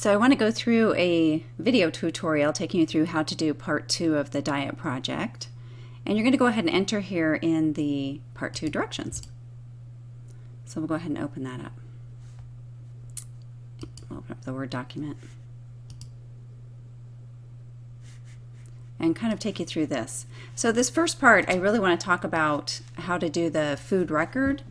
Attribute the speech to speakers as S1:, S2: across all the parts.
S1: So I want to go through a video tutorial taking you through how to do part 2 of the diet project. And you're going to go ahead and enter here in the part 2 directions. So we'll go ahead and open that up. We'll open up the Word document and kind of take you through this. So this first part, I really want to talk about how to do the food record,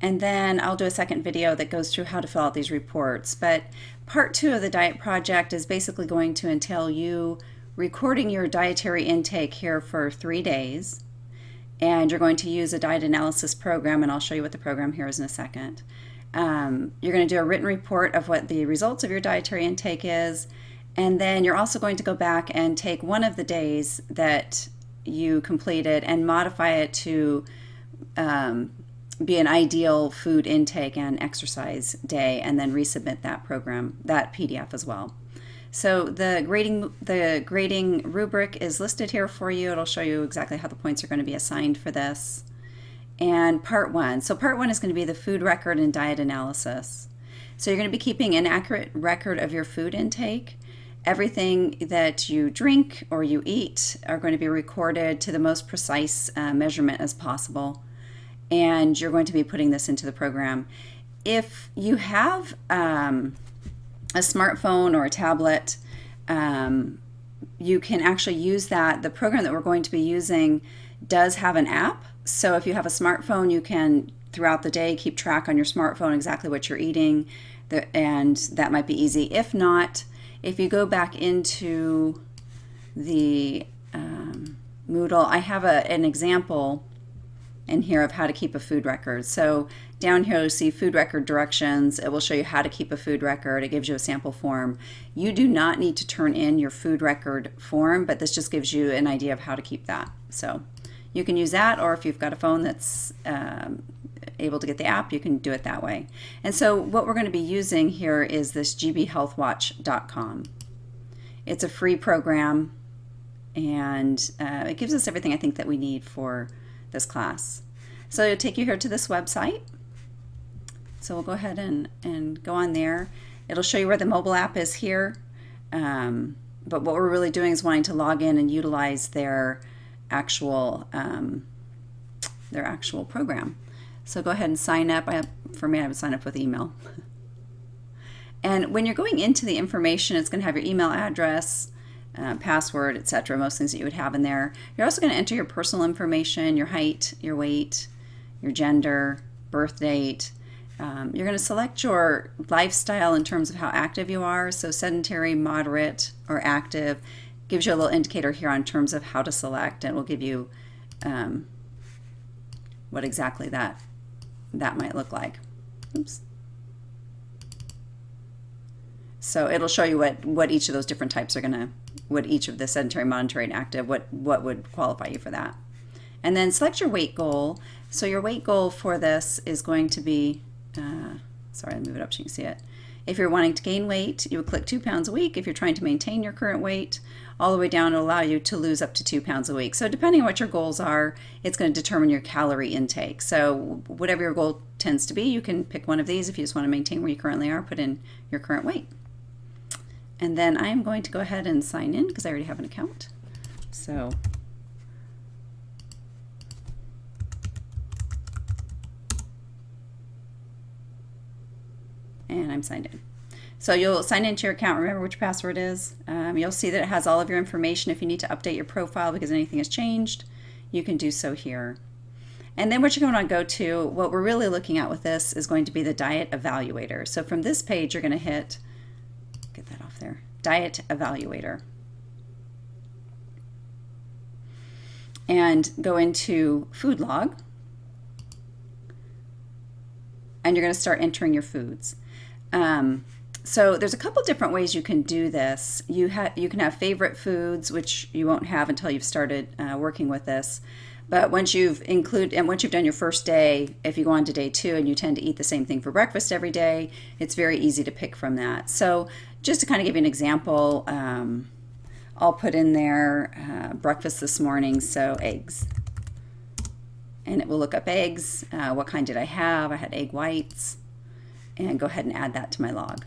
S1: and then I'll do a second video that goes through how to fill out these reports. But part 2 of the diet project is basically going to entail you recording your dietary intake here for 3 days, and you're going to use a diet analysis program, and I'll show you what the program here is in a second. You're going to do a written report of what the results of your dietary intake is, and then you're also going to go back and take one of the days that you completed and modify it to be an ideal food intake and exercise day, and then resubmit that program, that PDF as well. So the grading rubric is listed here for you. It'll show you exactly how the points are going to be assigned for this. And part 1. So part 1 is going to be the food record and diet analysis. So you're going to be keeping an accurate record of your food intake. Everything that you drink or you eat are going to be recorded to the most precise measurement as possible. And you're going to be putting this into the program. If you have a smartphone or a tablet, you can actually use that. The program that we're going to be using does have an app. So if you have a smartphone, you can, throughout the day, keep track on your smartphone exactly what you're eating, and that might be easy. If not, if you go back into the Moodle, I have an example in here of how to keep a food record. So down here you'll see food record directions. It will show you how to keep a food record. It gives you a sample form. You do not need to turn in your food record form, but this just gives you an idea of how to keep that. So you can use that, or if you've got a phone that's able to get the app, you can do it that way. And so what we're going to be using here is this gbhealthwatch.com. It's a free program, and it gives us everything I think that we need for this class. So it'll take you here to this website. So we'll go ahead and go on there. It'll show you where the mobile app is here. But what we're really doing is wanting to log in and utilize their actual program. So go ahead and sign up. For me, I would sign up with email. And when you're going into the information, it's going to have your email address, password, etc., most things that you would have in there. You're also going to enter your personal information, your height, your weight, your gender, birth date. You're going to select your lifestyle in terms of how active you are. So sedentary, moderate, or active. Gives you a little indicator here on terms of how to select, and it will give you what exactly that might look like. Oops. So it'll show you what each of those different types are going to, what each of the sedentary, moderate, and active, what would qualify you for that. And then select your weight goal. So your weight goal for this is going to be, sorry, I'll move it up so you can see it. If you're wanting to gain weight, you would click 2 pounds a week. If you're trying to maintain your current weight, all the way down to allow you to lose up to 2 pounds a week. So depending on what your goals are, it's going to determine your calorie intake. So whatever your goal tends to be, you can pick one of these. If you just want to maintain where you currently are, put in your current weight. And then I'm going to go ahead and sign in because I already have an account. So and I'm signed in. So you'll sign into your account. Remember what your password is. You'll see that it has all of your information. If you need to update your profile because anything has changed, you can do so here. And then what you're going to go to, what we're really looking at with this is going to be the Diet Evaluator. So from this page, you're going to hit, get that off there, Diet Evaluator. And go into Food Log. And you're going to start entering your foods. So there's a couple different ways you can do this. You can have favorite foods, which you won't have until you've started working with this. But once you've done your first day, if you go on to day 2 and you tend to eat the same thing for breakfast every day, it's very easy to pick from that. So just to kind of give you an example, I'll put in there breakfast this morning, so eggs. And it will look up eggs. What kind did I have? I had egg whites. And go ahead and add that to my log.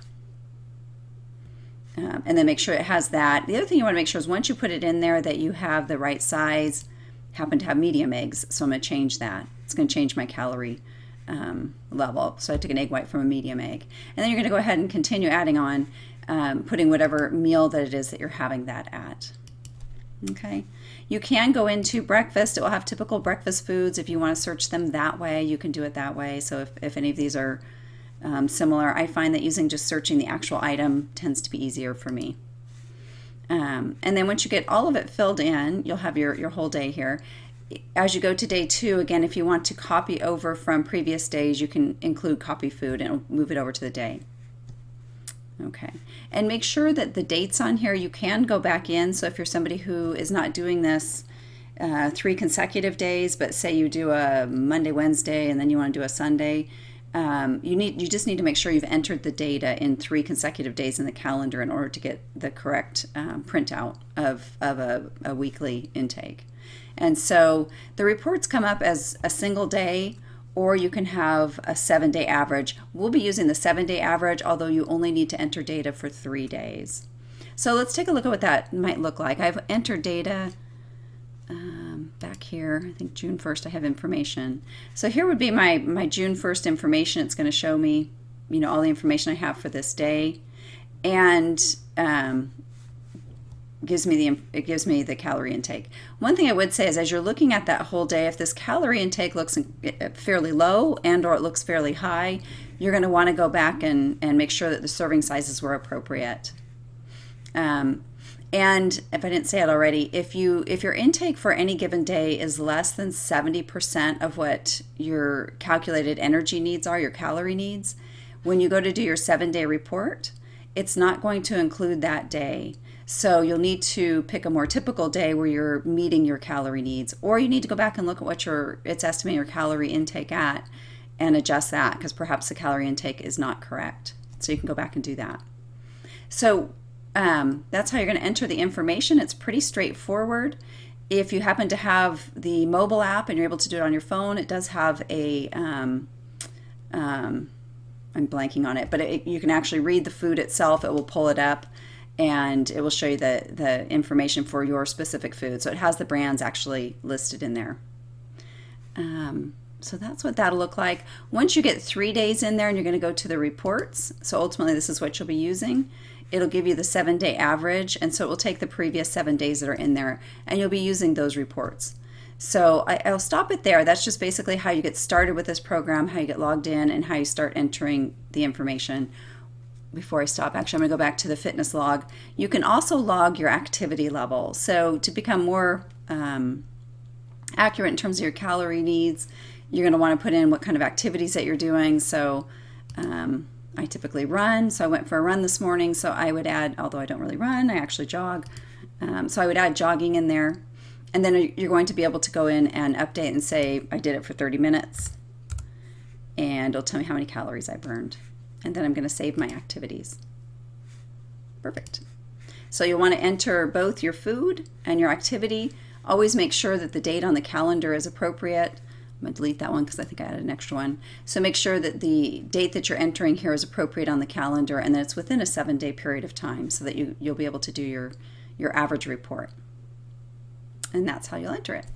S1: and then make sure it has that. The other thing you want to make sure is once you put it in there that you have the right size. Happen to have medium eggs, so I'm going to change that. It's going to change my calorie level. So I took an egg white from a medium egg. And then you're going to go ahead and continue adding on, putting whatever meal that it is that you're having that at. Okay. You can go into breakfast. It will have typical breakfast foods. If you want to search them that way, you can do it that way. So if any of these are similar, I find that using just searching the actual item tends to be easier for me. And then once you get all of it filled in, you'll have your whole day here. As you go to day 2, again, if you want to copy over from previous days, you can include copy food and it'll move it over to the day. Okay, and make sure that the dates on here, you can go back in. So if you're somebody who is not doing this 3 consecutive days, but say you do a Monday, Wednesday, and then you want to do a Sunday, you just need to make sure you've entered the data in 3 consecutive days in the calendar in order to get the correct printout of a weekly intake. And so the reports come up as a single day, or you can have a 7-day average. We'll be using the 7-day average, although you only need to enter data for 3 days. So let's take a look at what that might look like. I've entered data back here. I think June 1st I have information. So here would be my June 1st information. It's going to show me, all the information I have for this day, and it gives me the calorie intake. One thing I would say is, as you're looking at that whole day, if this calorie intake looks fairly low and or it looks fairly high, you're going to want to go back and make sure that the serving sizes were appropriate. And if I didn't say it already, if your intake for any given day is less than 70% of what your calculated energy needs are, your calorie needs, when you go to do your 7-day report, it's not going to include that day. So you'll need to pick a more typical day where you're meeting your calorie needs, or you need to go back and look at what it's estimating your calorie intake at and adjust that, because perhaps the calorie intake is not correct. So you can go back and do that. So that's how you're going to enter the information. It's pretty straightforward. If you happen to have the mobile app and you're able to do it on your phone, it does have a I'm blanking on it, but you can actually read the food itself. It will pull it up and it will show you the information for your specific food. So it has the brands actually listed in there. So that's what that'll look like. Once you get 3 days in there and you're going to go to the reports, so ultimately this is what you'll be using, it'll give you the 7-day average, and so it will take the previous 7 days that are in there, and you'll be using those reports. So I'll stop it there. That's just basically how you get started with this program, how you get logged in, and how you start entering the information. Before I stop, actually, I'm going to go back to the fitness log. You can also log your activity level. So to become more accurate in terms of your calorie needs, you're going to want to put in what kind of activities that you're doing. So I typically run, so I went for a run this morning, so I would add, although I don't really run, I actually jog, so I would add jogging in there, and then you're going to be able to go in and update and say, I did it for 30 minutes, and it'll tell me how many calories I burned, and then I'm going to save my activities. Perfect. So you'll want to enter both your food and your activity. Always make sure that the date on the calendar is appropriate. I'm going to delete that one because I think I added an extra one. So make sure that the date that you're entering here is appropriate on the calendar, and that it's within a 7-day period of time, so that you'll be able to do your average report. And that's how you'll enter it.